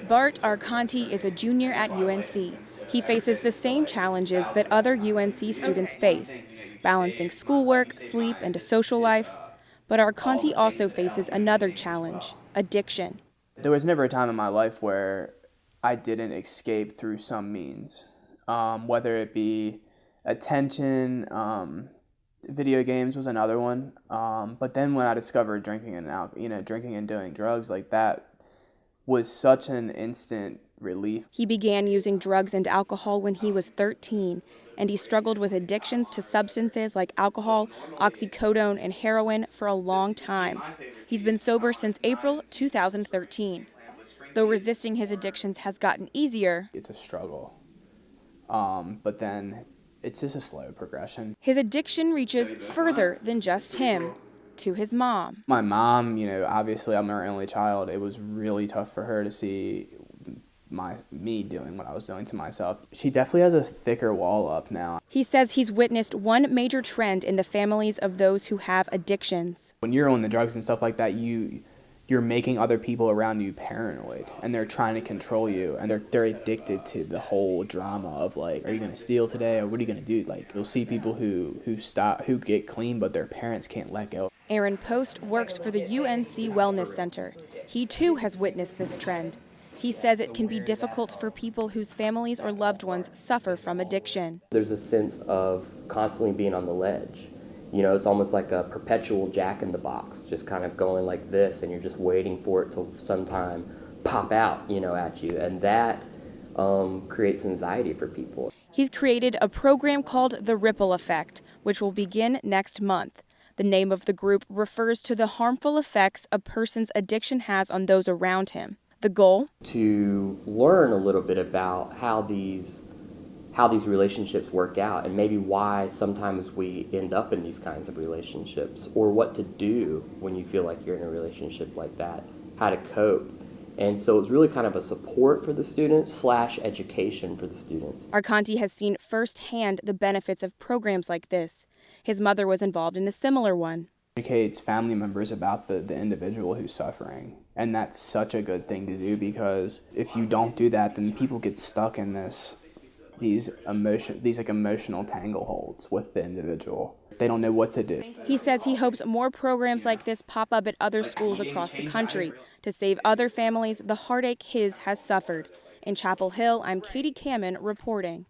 Bart Arconti is a junior at UNC. He faces the same challenges that other UNC students face, balancing schoolwork, sleep, and a social life. But Arconti also faces another challenge, addiction. There was never a time in my life where I didn't escape through some means, whether it be attention, video games was another one. But then when I discovered drinking and doing drugs, like that was such an instant relief. He began using drugs and alcohol when he was 13, and he struggled with addictions to substances like alcohol, oxycodone, and heroin for a long time. He's been sober since April 2013. Though resisting his addictions has gotten easier, It's a struggle, but then it's just a slow progression. his addiction reaches further than just him, to his mom. My mom, obviously I'm her only child. It was really tough for her to see me doing what I was doing to myself. She definitely has a thicker wall up now. He says he's witnessed one major trend in the families of those who have addictions. When you're on the drugs and stuff like that, you're making other people around you paranoid, and they're trying to control you, and they're addicted to the whole drama of like, are you gonna steal today, or what are you gonna do? Like, you'll see people who get clean, but their parents can't let go. Aaron Post works for the UNC Wellness Center. He too has witnessed this trend. He says it can be difficult for people whose families or loved ones suffer from addiction. There's a sense of constantly being on the ledge. It's almost like a perpetual jack in the box, just kind of going like this, and you're just waiting for it to sometime pop out, at you. And that creates anxiety for people. He's created a program called the Ripple Effect, which will begin next month. The name of the group refers to the harmful effects a person's addiction has on those around him. The goal? To learn a little bit about how these relationships work out, and maybe why sometimes we end up in these kinds of relationships, or what to do when you feel like you're in a relationship like that, how to cope. And so it's really kind of a support for the students / education for the students. Arconti has seen firsthand the benefits of programs like this. His mother was involved in a similar one. Educates family members about the individual who's suffering, and that's such a good thing to do, because if you don't do that, then people get stuck in these emotional tangleholds with the individual. They don't know what to do. He says he hopes more programs like this pop up at other schools across the country to save other families the heartache his has suffered. In Chapel Hill, I'm Katie Kamen reporting.